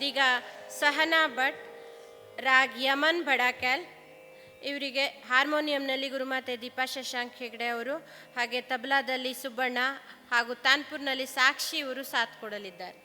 ಇದೀಗ ಸಹನಾ ಭಟ್, ರಾಗ್ ಯಮನ್ ಬಡಾಕ್ಯಾಲ್, ಇವರಿಗೆ ಹಾರ್ಮೋನಿಯಂನಲ್ಲಿ ಗುರುಮಾತೆ ದೀಪಾ ಶಶಾಂಕ್ ಹೆಗ್ಡೆ ಅವರು, ಹಾಗೆ ತಬಲಾದಲ್ಲಿ ಸುಬ್ಬಣ್ಣ ಹಾಗೂ ತಾನ್ಪುರ್ನಲ್ಲಿ ಸಾಕ್ಷಿ ಇವರು ಸಾಥ್ ಕೊಡಲಿದ್ದಾರೆ.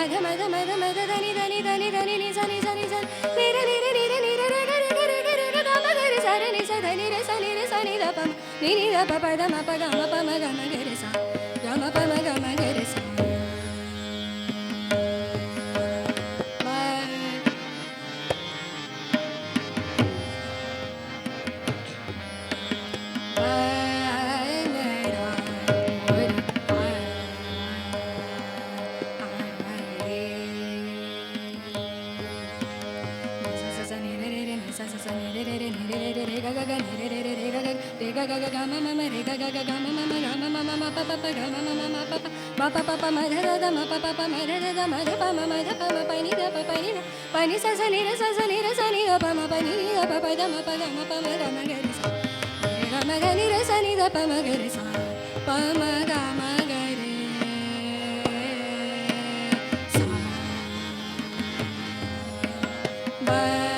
मध मध मध मध धनि धनि धनि धनि नि सा नि सा नि सा नि रे नि रे नि रे नि रे रे ग रे ग रे ग रे ग ग म ग रे सा रे नि सा धनि रे सा नि रे सा नि द प म नि नि द प प द म प ग म प म ग म ग रे सा ग म प म ग म ग रे सा pani sa sa ni re sa sa ni re sa ni da pa ma pa ni da pa pa da ma pa ga ma pa ma ga ma ga re sa ga ma ga ni re sa ni da pa ma ga re sa pa ma ga ma ga re sa ba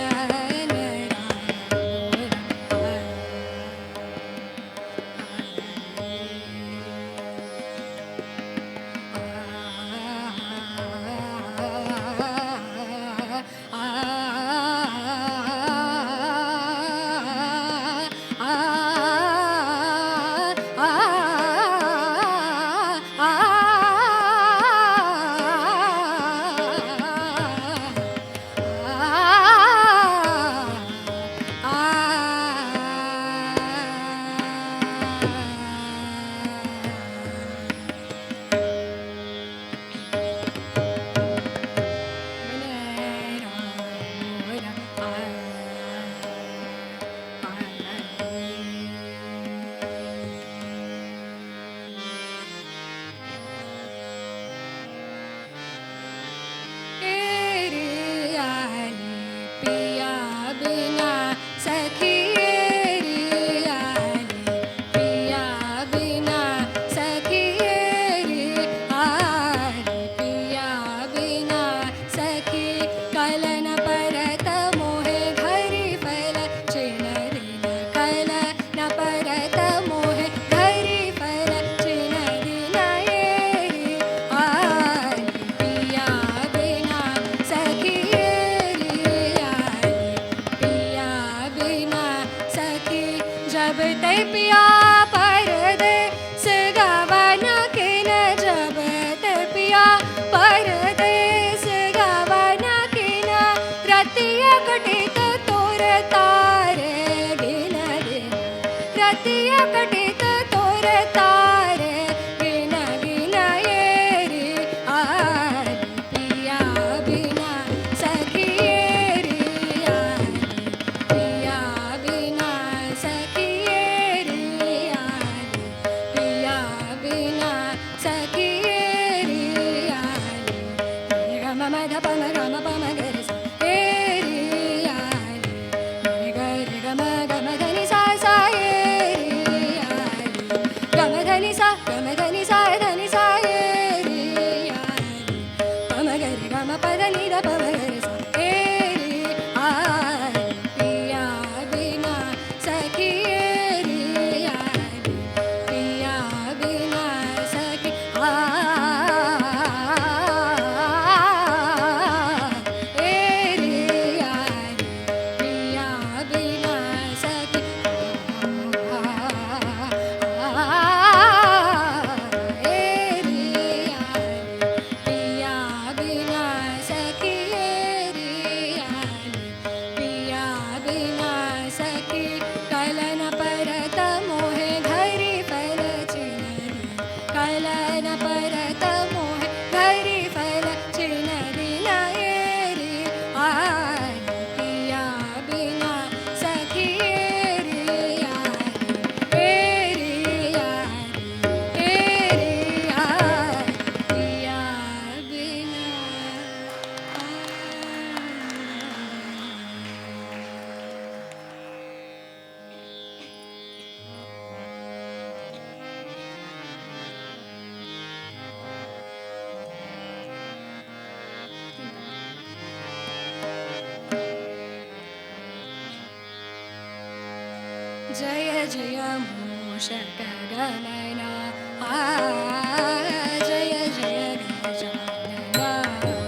जय जय मूषक गणना जय जय गजानना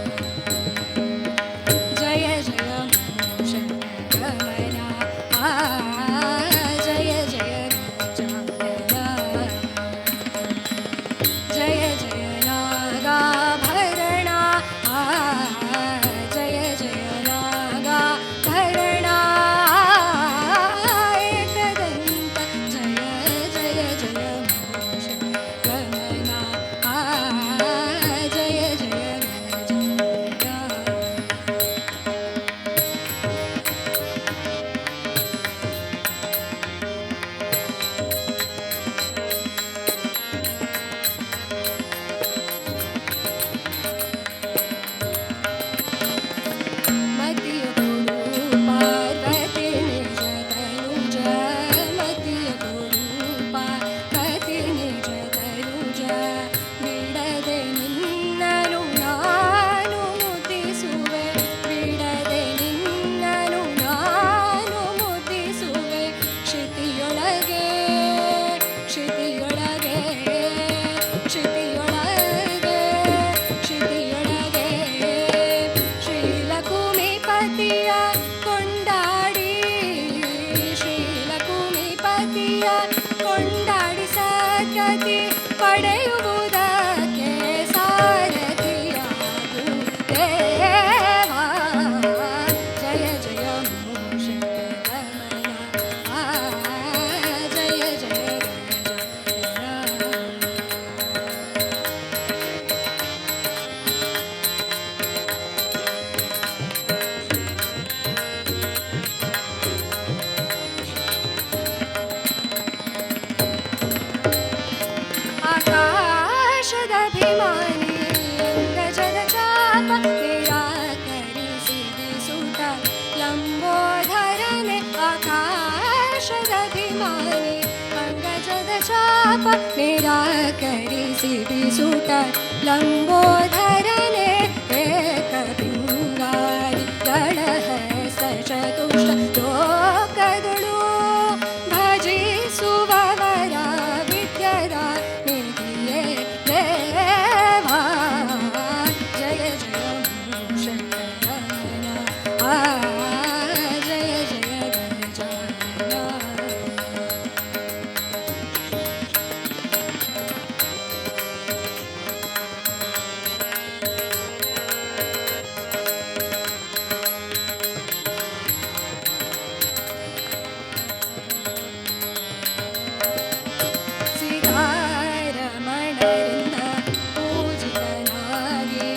निराकरिसि बिसुट लंबोधरने एकपिंगारि गणहस्त चतुष्ट लोकदुळु भजिसुववर विद्यದ निधिये देवा जय जय शंकरमण जय जय गजानन ಸಿದ್ಧಾರಮಣರಿಂದ ಪೂಜಿತನಾಗಿ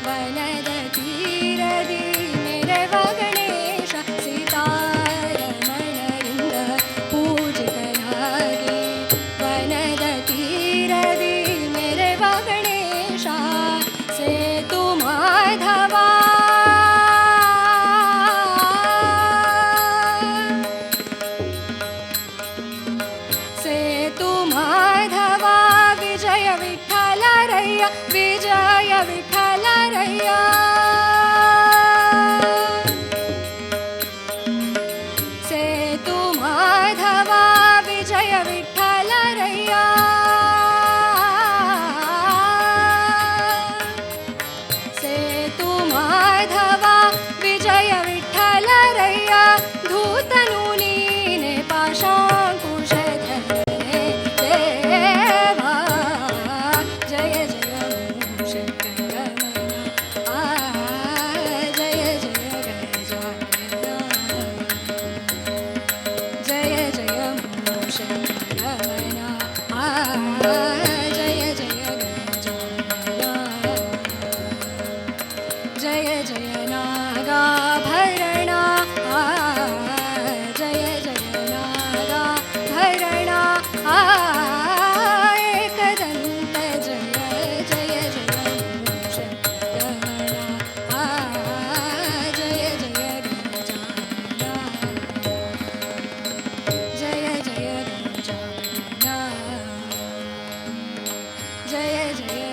ವನದ ತೀರದಿ ಮೆರವ ಗಣೇಶ ಸೀತಾರಮಣರಿಂದ ಪೂಜಿತನಾಗಿ ವನದ ತೀರದಿ ಮೆರವ ಗಣೇಶ ಸೇತು ಮಾಧವ ಸೇತು ಮಾಧವ ವಿಜಯ ವಿಠಲರಯ್ಯ ವಿಜಯ ವಿಠಲರಯ್ಯ ಸೇತು ಮಾಧವ ವಿಜಯ ವಿಠಲರಯ್ಯ ಸೇತು ಮಾಧವ ವಿಜಯ ವಿಠಲರಯ್ಯ ಧೂತನು ನೀನೆ ಪಾಶಾಂಕುಶಧರನೆ ದೇವಾ ಜಯ ಜಯ ಶಂಕರಮಣ ಜಯ ಜಯ ಗಜಾನನ ಜಯ ಜಯ ಶಂಕರಮಣ ಜಯ ಜಯ ಗಜಾನನ ಜಯ ಜಯ ನಾಗಾಭರಣ ಜಯ ಜಯ ನಾಗಾಭರಣ ಏಕದಂತ ಜಯ ಜಯ ಜಯ ಶಂಕರಮಣ ಜಯ ಜಯ ಗಜಾನನ ಜಯ ಜಯ ಗಜಾನನ ಜಯ ಜಯ